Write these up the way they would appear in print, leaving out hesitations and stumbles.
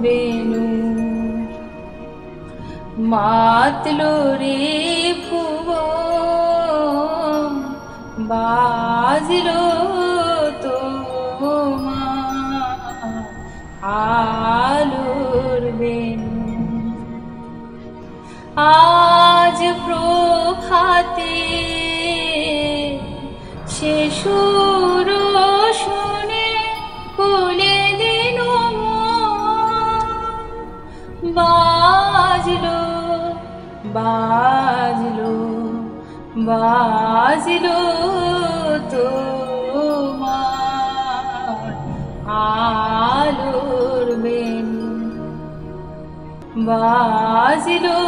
বেনু মাতলো রে ভুবন বাজলো তোমার আলোর বেনু আজ প্রভাতে সে সুর শুনে কুলে দিন বাজলো বাজলো বাজলো তোমার আলোর বেনু বাজলো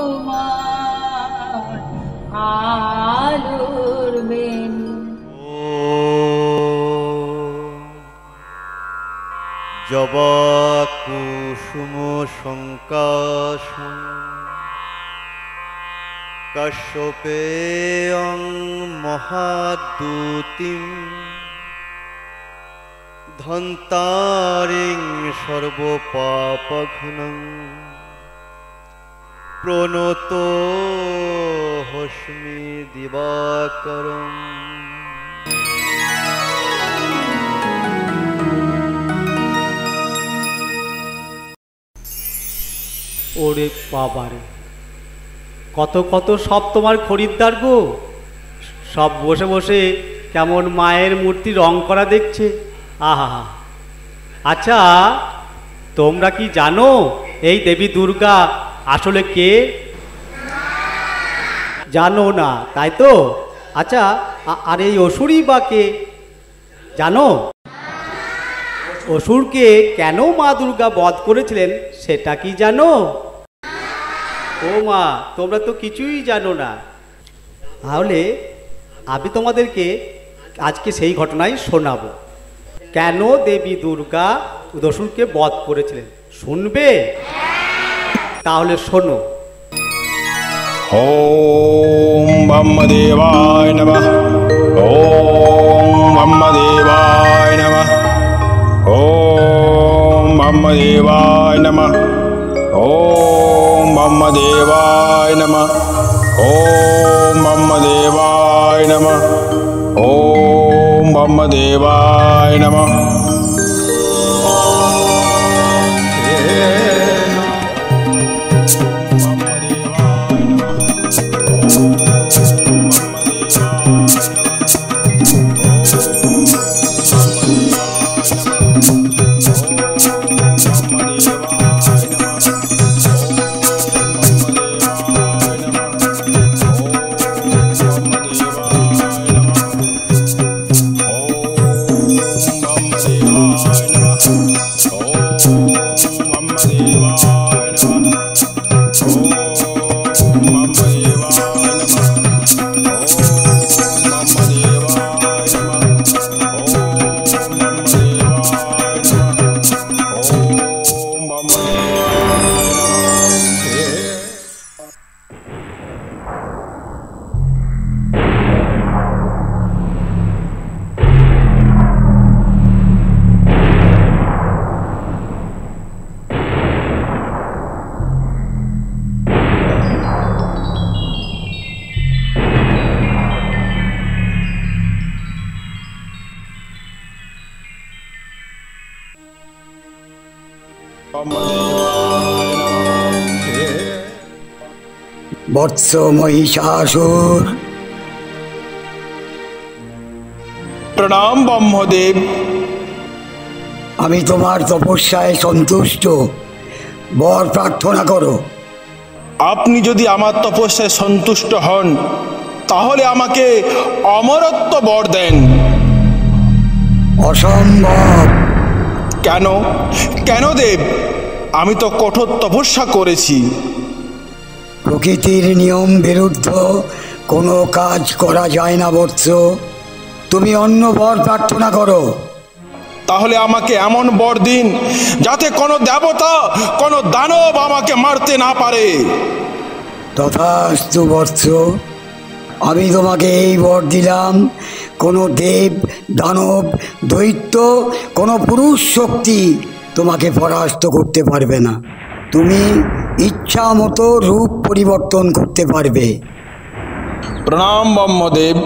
তোমার আলোর বেনু জবা কুসুম সংকাশং কাশ্যপেয়ং মহাদূতিম ধন্তারিং সর্বপাপঘ্নং প্রণতো হস্মি দিবাকরং। ওরে বাবারে, কত কত সব তোমার খরিদ্দার গো। সব বসে বসে কেমন মায়ের মূর্তি রং করা দেখছে। আহা, আচ্ছা তোমরা কি জানো এই দেবী দুর্গা আসলে কে? জানো না, তাই তো? আচ্ছা, আর এই অসুরই বা কে জানো? অসুরকে কেন মা দুর্গা বধ করেছিলেন সেটা কি জানো? ও মা, তোমরা তো কিছুই জানো না। তাহলে আমি তোমাদেরকে আজকে সেই ঘটনাই শোনাবো, কেন দেবী দুর্গা অসুরকে বধ করেছিলেন। শুনবে? তাহলে শোনো। ওম ব্রহ্মদেবায় নমঃ। ওম ব্রহ্মদেবায় নমঃ। ওম ব্রহ্মদেবায় নমঃ। ওম ব্রহ্মদেবায় নমঃ। ওম ব্রহ্মদেবায় নমঃ। ওম ব্রহ্মদেবায় নমঃ। বৎস মহিষাসুর। প্রণাম ব্রহ্মদেব। আমি তোমার তপস্যায় সন্তুষ্ট, বর প্রার্থনা করো। আপনি যদি আমার তপস্যায় সন্তুষ্ট হন তাহলে আমাকে অমরত্ব বর দেন। অসম্ভব। কেন? কেন দেব? আমি তো কঠোর তপস্যা করেছি। প্রকৃতির নিয়ম বিরুদ্ধ কোনো কাজ করা যায় না বৎস। তুমি অন্য বর প্রার্থনা করো। তাহলে আমাকে এমন বর দিন যাতে কোনো দেবতা, কোনো দানব আমাকে মারতে না পারে। তথাস্তু বৎস, আমি তোমাকে এই বর দিলাম, কোনো দেব, দানব, দৈত্য, কোনো পুরুষ শক্তি তোমাকে পরাস্ত করতে পারবে না। তুমি ইচ্ছা মতো রূপ পরিবর্তন করতে পারবে। প্রণাম ব্রহ্মদেব।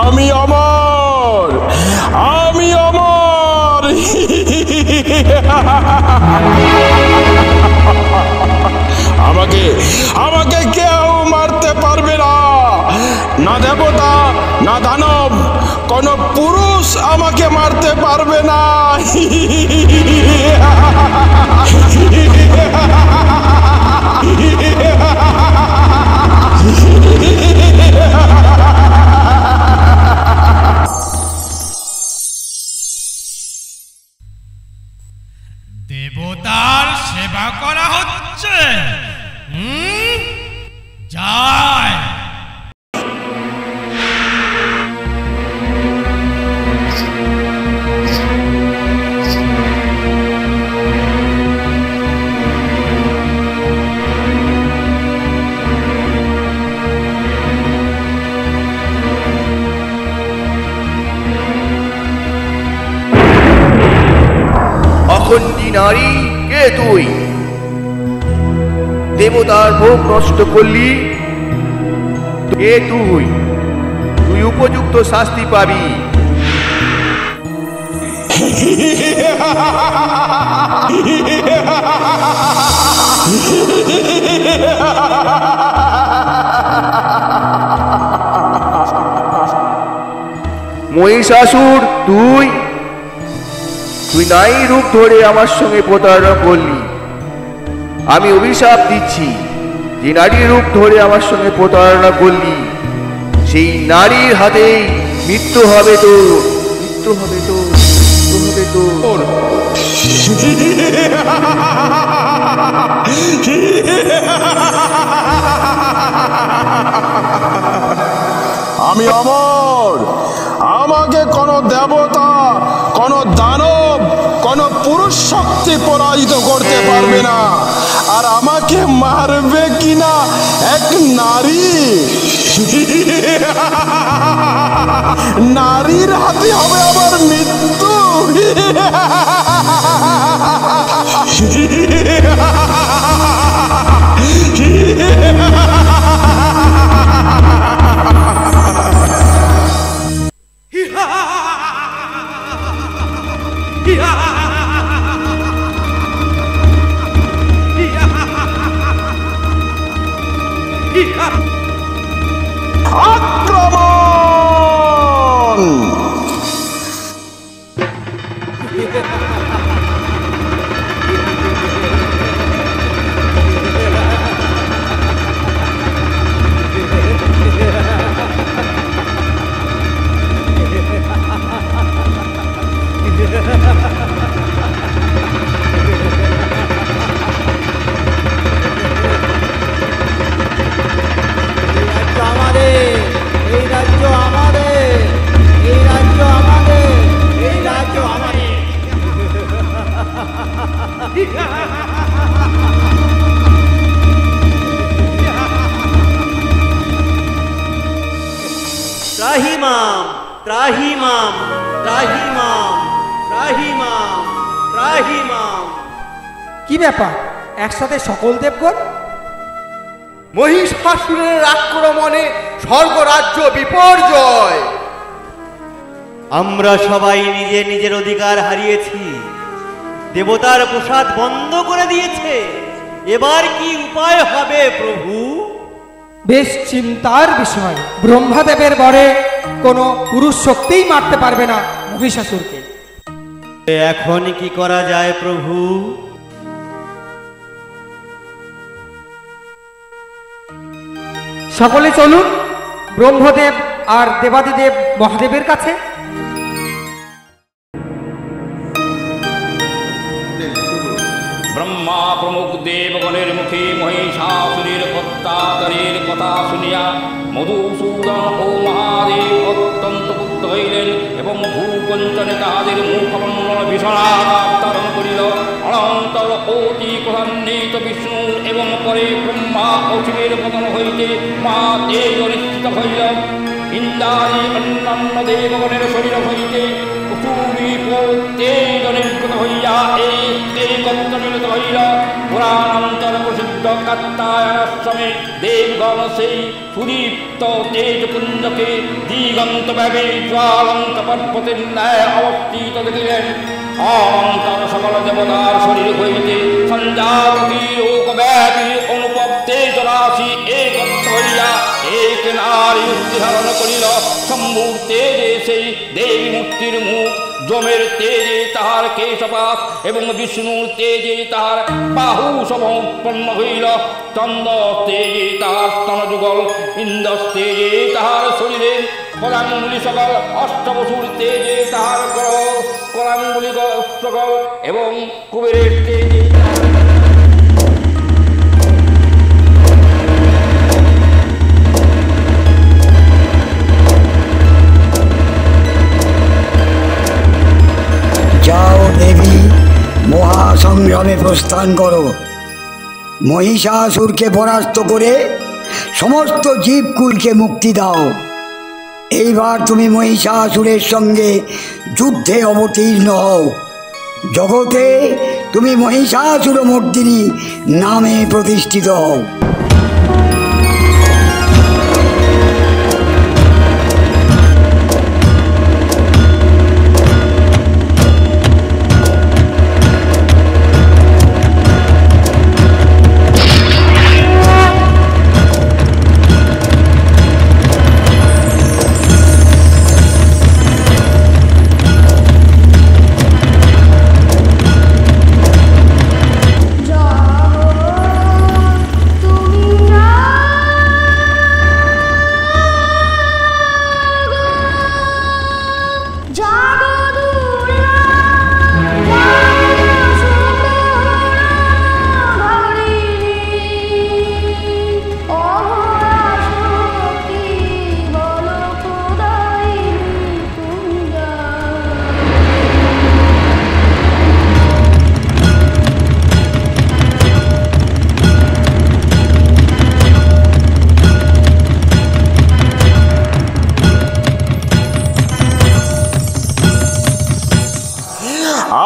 আমি অমর, আমি অমর। আমাকে আমাকে কেউ মারতে পারবে না, না দেবতা না দানব, কোন পুরুষ আমাকে মারতে পারবে না। দেবতার সেবা করা হচ্ছে। যায় অখণ্ডী নারী কে তুই? দেবতার ভোগ নষ্ট করলি, কে তুই? তুই উপযুক্ত শাস্তি পাবি। মহিষাসুর, তুই নারী রূপ ধরে আমার সঙ্গে প্রতারণা করলি। আমি অভিশাপ দিচ্ছি, যে নারী রূপ ধরে আমার সঙ্গে প্রতারণা করলি, সেই নারীর হাতেই মৃত্যু হবে তোর, মৃত্যু হবে তোর, মৃত্যু হবে তোর। আমি অমর, আমাকে কোন দেবতা, কোন দানব, কোন পুরুষ শক্তি পরাজিত করতে পারবে না। আর আমাকে মারবে কিনা এক নারী, নারীর হাতে হবে আমার মৃত্যু। আক্রমণ! ত্রাহিমাম, ত্রাহিমাম, ত্রাহিমাম, ত্রাহিমাম, ত্রাহিমাম। কি ব্যাপার, একসাথে সকল দেবগণ? মহিষাসুরের আক্রমণে স্বর্গরাজ্য বিপর্যয়। আমরা সবাই নিজের নিজের অধিকার হারিয়েছি, দেবতার প্রসাদ বন্ধ করে দিয়েছে। এবার কি উপায় হবে প্রভু? বেশ চিন্তার বিষয়। ব্রহ্মাদেবের বরে কোনো পুরুষ শক্তিই মারতে পারবে না মহিষাসুরকে। এখন কি করা যায় প্রভু? সকলে চলুন ব্রহ্মদেব আর দেবাদিদেব মহাদেবের কাছে। ব্রহ্মা প্রমুখ দেবগণের মুখে মহিষাসুরের অত্যাচারের কথা শুনিয়া মধুসূদন ও মহাদেব অত্যন্ত ক্রুদ্ধ হইলেন এবং ভূপঞ্চনে তাহাদের মুখমণ্ডল ভীষণাকার ধারণ করিল। অনন্তর অতি ক্রধান্বিত বিষ্ণু এবং পরে ব্রহ্মা ও শিবের পতন হইতে মা তেজ নিশ্চিত হইল। ইন্দ্রাদি অন্যান্য দেবগণের শরীর হইতে তেজ নির্গত হইয়া এই তেজত্ব নির্গত হইল। পুরাণান্তর প্রসিদ্ধ কাত্যায়নাশ্রমে দেবগণ সেই সুদীপ্ত তেজপুঞ্জকে দিগন্ত ব্যাপী জ্বালন্ত পর্বতের ন্যায় অবস্থিত দেখিলেন। অনন্তর সকল দেবতার শরীর হইতে সঞ্জাতি লোকব্যাপী অনুপম তেজ রাশি একত্র হইয়া এক নারী মূর্তি ধারণ করিল। শম্ভুর তেজে সেই দেবী মূর্তির মুখ, যমের তেজে তাহার কেশপাত এবং বিষ্ণুর তেজে তাহার বাহু সম উৎপন্ন হইল। চন্দ্র তেজে তাহার স্তনযুগল, ইন্দ্র তেজে তাহার শরীরের কলাঙ্গুলি সকল, অষ্টবসুর তেজে তাহার কলাঙ্গুলি সকল এবং কুবেরের তেজে যাও দেবী, মহাসংগ্রামে প্রস্থান করো। মহিষাসুরকে পরাস্ত করে সমস্ত জীবকুলকে মুক্তি দাও। এইবার তুমি মহিষাসুরের সঙ্গে যুদ্ধে অবতীর্ণ হও। জগতে তুমি মহিষাসুরমর্দিনী নামে প্রতিষ্ঠিত হও।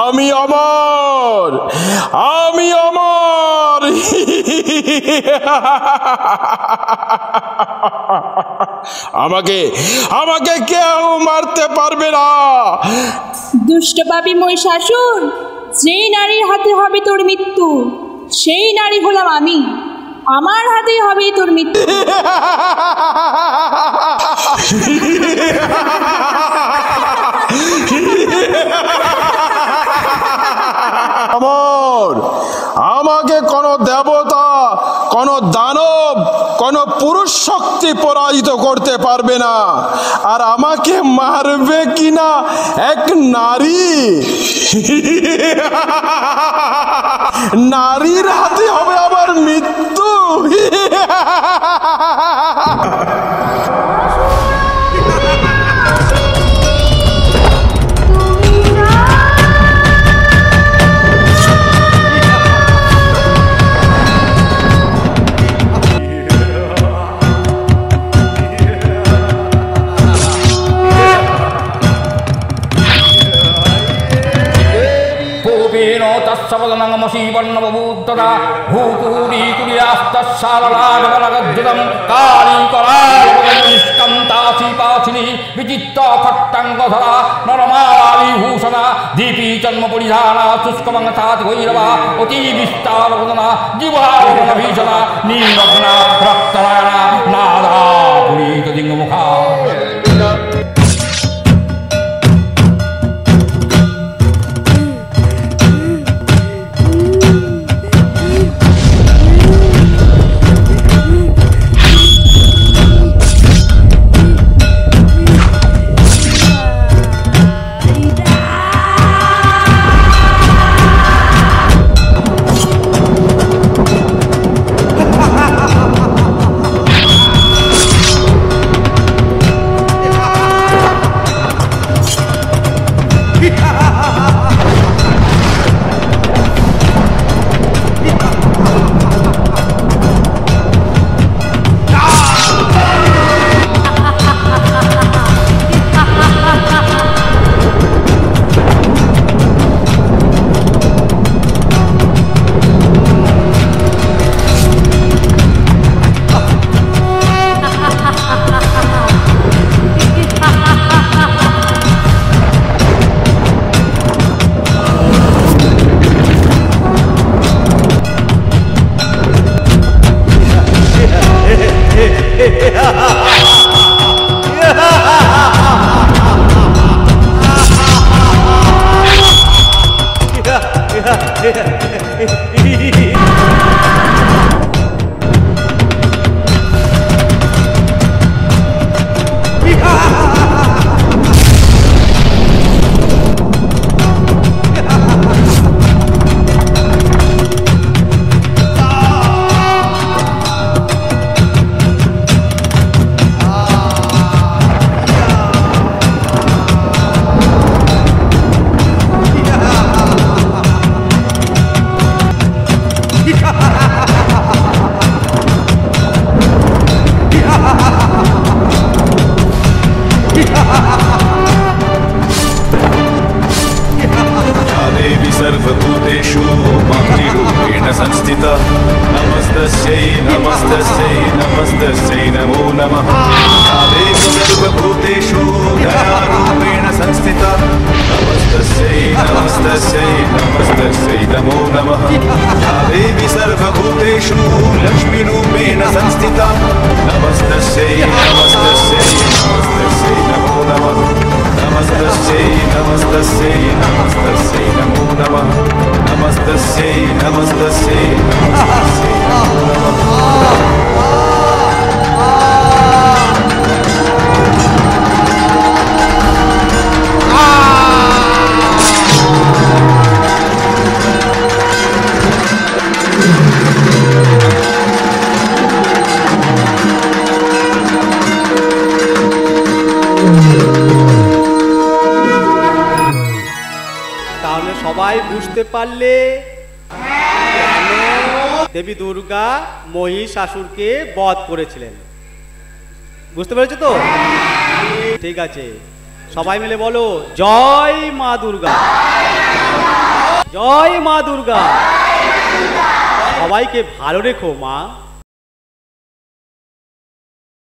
আমি অমর, আমি অমর। আমাকে আমাকে কেউ মারতে পারবে না। দুষ্ট পাপী মহিষাসুর, যেই নারীর হাতে হবে তোর মৃত্যু, সেই নারী হলাম আমি। আমার হাতেই হবে তোর মৃত্যু। অমর, আমাকে কোন দেবতা, কোন দানব, কোন পুরুষ শক্তি পরাজিত করতে পারবে না। আর আমাকে মারবে কিনা এক নারী, নারীর হাতে হবে আবার মৃত্যু। তস্বদনমসীবর্ণবুদ্ধতা ভূতুরীতুরিয়াস্তশাললাগলগদ্যুতম কালীকরালিষ্কান্তাসীপাছিনী বিচিত্ত খট্টাঙ্গধরা নরমালিভূষণা দীপী জন্মপরিধানা শুষ্কমংসাতি ভৈরবা অতি বিস্তারবদনা জীবাভীষণা নীলগ্না রক্তনয়না নাদা পুরীত দিঙ্গমুখা। सर्वभूतेषु मातृरूपेण संस्थिता नमस्तस्यै नमस्तस्यै नमस्तस्यै नमो नमः देवी सर्वभूतेषु दयारूपेण संस्थिता नमस्तस्यै नमस्तस्यै नमस्तस्यै नमो नमः देवी सर्वभूतेषु लक्ष्मीरूपेण संस्थिता नमस्तस्यै नमस्तस्यै नमस्तस्यै नमो नमः नमस्तस्यै नमस्तस्यै नमस्तस्यै नमो नमः नमस्तस्यै नमस्तस्यै नमस्तस्यै नमो नमः তাহলে সবাই বুঝতে পারলে দেবী দুর্গা মহিষাসুরকে বধ করেছিলেন। বুঝতে পেরেছো তো? ঠিক আছে, সবাই মিলে বলো জয় মা দুর্গা, জয় মা দুর্গা। সবাইকে ভালো রেখো মা।